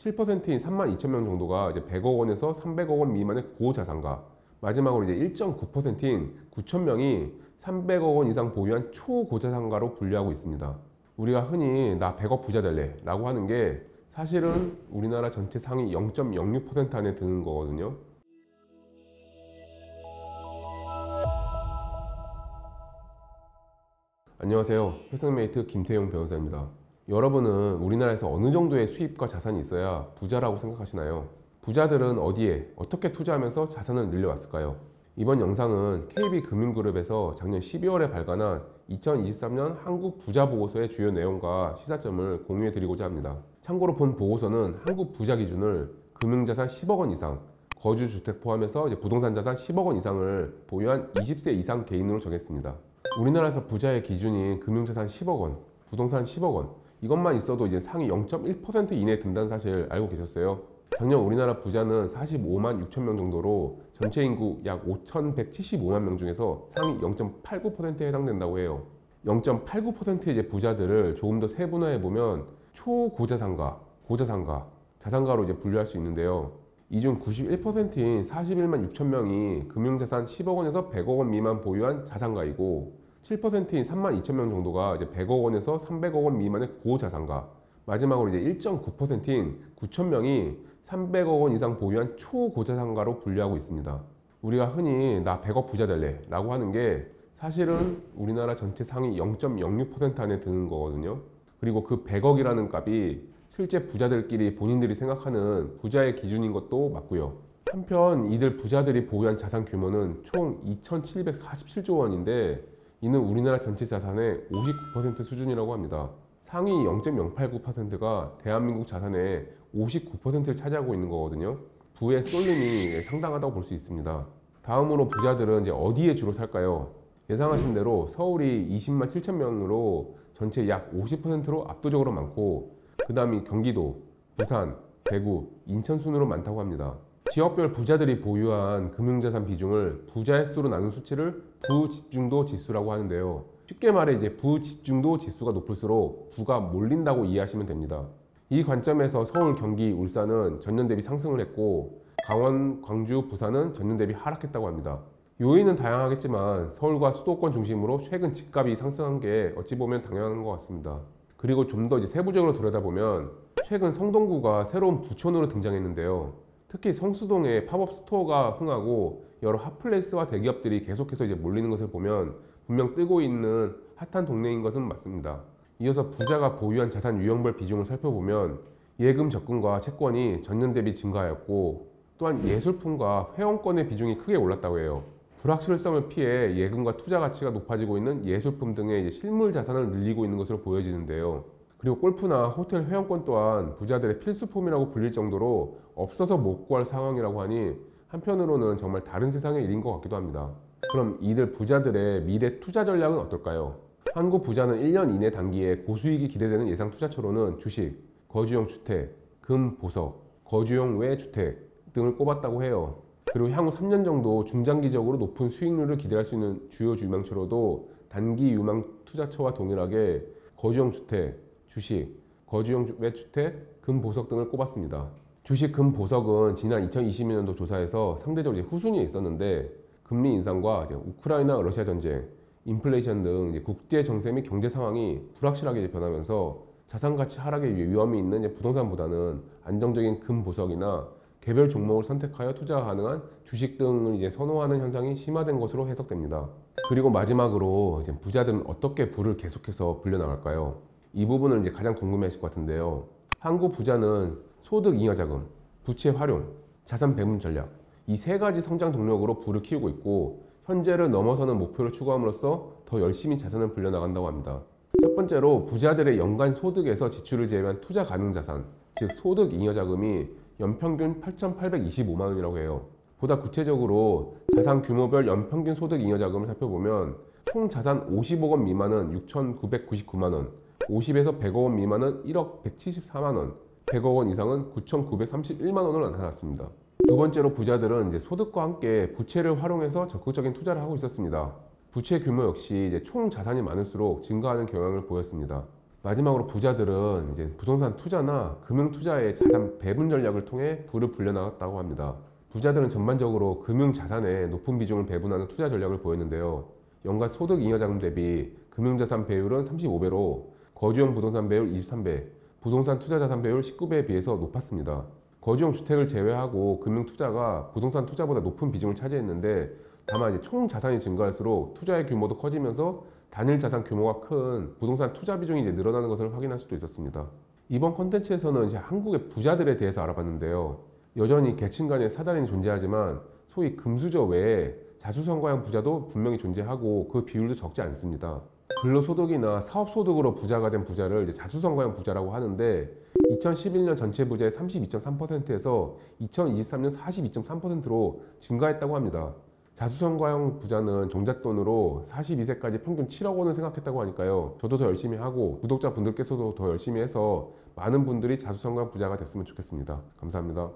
7%인 32,000명 정도가 이제 100억 원에서 300억 원 미만의 고자산가, 마지막으로 이제 1.9%인 9,000명이 300억 원 이상 보유한 초고자산가로 분류하고 있습니다. 우리가 흔히 나 100억 부자 될래 라고 하는 게 사실은 우리나라 전체 상위 0.06% 안에 드는 거거든요. 안녕하세요. 패스메이트 김태용 변호사입니다. 여러분은 우리나라에서 어느 정도의 수입과 자산이 있어야 부자라고 생각하시나요? 부자들은 어디에 어떻게 투자하면서 자산을 늘려왔을까요? 이번 영상은 KB금융그룹에서 작년 12월에 발간한 2023년 한국 부자 보고서의 주요 내용과 시사점을 공유해 드리고자 합니다. 참고로 본 보고서는 한국 부자 기준을 금융자산 10억 원 이상, 거주주택 포함해서 부동산 자산 10억 원 이상을 보유한 20세 이상 개인으로 정했습니다. 우리나라에서 부자의 기준인 금융자산 10억 원, 부동산 10억 원, 이것만 있어도 이제 상위 0.1% 이내에 든다는 사실 알고 계셨어요? 작년 우리나라 부자는 45만 6천 명 정도로 전체 인구 약 5,175만 명 중에서 상위 0.89%에 해당된다고 해요. 0.89%의 이제 부자들을 조금 더 세분화해 보면 초고자산가, 고자산가, 자산가로 이제 분류할 수 있는데요. 이 중 91%인 41만 6천 명이 금융자산 10억 원에서 100억 원 미만 보유한 자산가이고, 7%인 3만 2천 명 정도가 이제 100억 원에서 300억 원 미만의 고자산가, 마지막으로 이제 1.9%인 9천 명이 300억 원 이상 보유한 초고자산가로 분류하고 있습니다. 우리가 흔히 나 100억 부자 될래 라고 하는 게 사실은 우리나라 전체 상위 0.06% 안에 드는 거거든요. 그리고 그 100억이라는 값이 실제 부자들끼리 본인들이 생각하는 부자의 기준인 것도 맞고요. 한편 이들 부자들이 보유한 자산 규모는 총 2,747조 원인데 이는 우리나라 전체 자산의 59% 수준이라고 합니다. 상위 0.089%가 대한민국 자산의 59%를 차지하고 있는 거거든요. 부의 쏠림이 상당하다고 볼 수 있습니다. 다음으로 부자들은 이제 어디에 주로 살까요? 예상하신 대로 서울이 20만 7천 명으로 전체 약 50%로 압도적으로 많고, 그 다음이 경기도, 부산, 대구, 인천 순으로 많다고 합니다. 지역별 부자들이 보유한 금융자산 비중을 부자의 수로 나눈 수치를 부집중도 지수라고 하는데요. 쉽게 말해 이제 부집중도 지수가 높을수록 부가 몰린다고 이해하시면 됩니다. 이 관점에서 서울, 경기, 울산은 전년 대비 상승을 했고, 강원, 광주, 부산은 전년 대비 하락했다고 합니다. 요인은 다양하겠지만 서울과 수도권 중심으로 최근 집값이 상승한 게 어찌 보면 당연한 것 같습니다. 그리고 좀 더 세부적으로 들여다보면 최근 성동구가 새로운 부촌으로 등장했는데요. 특히 성수동에 팝업 스토어가 흥하고 여러 핫플레이스와 대기업들이 계속해서 몰리는 것을 보면 분명 뜨고 있는 핫한 동네인 것은 맞습니다. 이어서 부자가 보유한 자산 유형별 비중을 살펴보면 예금 적금과 채권이 전년 대비 증가하였고, 또한 예술품과 회원권의 비중이 크게 올랐다고 해요. 불확실성을 피해 예금과 투자 가치가 높아지고 있는 예술품 등의 실물 자산을 늘리고 있는 것으로 보여지는데요. 그리고 골프나 호텔 회원권 또한 부자들의 필수품이라고 불릴 정도로 없어서 못 구할 상황이라고 하니 한편으로는 정말 다른 세상의 일인 것 같기도 합니다. 그럼 이들 부자들의 미래 투자 전략은 어떨까요? 한국 부자는 1년 이내 단기에 고수익이 기대되는 예상 투자처로는 주식, 거주용 주택, 금, 보석, 거주용 외 주택 등을 꼽았다고 해요. 그리고 향후 3년 정도 중장기적으로 높은 수익률을 기대할 수 있는 주요 유망처로도 단기 유망 투자처와 동일하게 거주용 주택, 주식, 거주용 외 주택, 금, 보석 등을 꼽았습니다. 주식, 금, 보석은 지난 2022년도 조사에서 상대적으로 후순위에 있었는데, 금리 인상과 우크라이나 러시아 전쟁, 인플레이션 등 국제 정세 및 경제 상황이 불확실하게 변하면서 자산 가치 하락의 위험이 있는 부동산보다는 안정적인 금, 보석이나 개별 종목을 선택하여 투자 가능한 주식 등을 선호하는 현상이 심화된 것으로 해석됩니다. 그리고 마지막으로 부자들은 어떻게 부를 계속해서 불려나갈까요? 이 부분을 가장 궁금해하실 것 같은데요. 한국 부자는 소득 잉여 자금, 부채 활용, 자산 배분 전략, 이 세 가지 성장 동력으로 부를 키우고 있고, 현재를 넘어서는 목표를 추구함으로써 더 열심히 자산을 불려나간다고 합니다. 첫 번째로 부자들의 연간 소득에서 지출을 제외한 투자 가능 자산, 즉 소득 잉여 자금이 연평균 8,825만 원이라고 해요. 보다 구체적으로 자산 규모별 연평균 소득 잉여 자금을 살펴보면 총 자산 50억 원 미만은 6,999만 원, 50에서 100억 원 미만은 1억 174만 원, 100억 원 이상은 9,931만 원으로 나타났습니다. 두 번째로 부자들은 소득과 함께 부채를 활용해서 적극적인 투자를 하고 있었습니다. 부채 규모 역시 총 자산이 많을수록 증가하는 경향을 보였습니다. 마지막으로 부자들은 이제 부동산 투자나 금융 투자의 자산 배분 전략을 통해 부를 불려나갔다고 합니다. 부자들은 전반적으로 금융 자산에 높은 비중을 배분하는 투자 전략을 보였는데요. 연간 소득 잉여 자금 대비 금융 자산 배율은 35배로 거주용 부동산 배율 23배, 부동산 투자 자산 배율 19배에 비해서 높았습니다. 거주용 주택을 제외하고 금융 투자가 부동산 투자보다 높은 비중을 차지했는데, 다만 이제 총 자산이 증가할수록 투자의 규모도 커지면서 단일 자산 규모가 큰 부동산 투자 비중이 이제 늘어나는 것을 확인할 수도 있었습니다. 이번 컨텐츠에서는 이제 한국의 부자들에 대해서 알아봤는데요. 여전히 계층 간의 사단이 존재하지만 소위 금수저 외에 자수성가형 부자도 분명히 존재하고 그 비율도 적지 않습니다. 근로소득이나 사업소득으로 부자가 된 부자를 이제 자수성가형 부자라고 하는데, 2011년 전체 부자의 32.3%에서 2023년 42.3%로 증가했다고 합니다. 자수성가형 부자는 종잣돈으로 42세까지 평균 7억 원을 생각했다고 하니까요. 저도 더 열심히 하고 구독자분들께서도 더 열심히 해서 많은 분들이 자수성가형 부자가 됐으면 좋겠습니다. 감사합니다.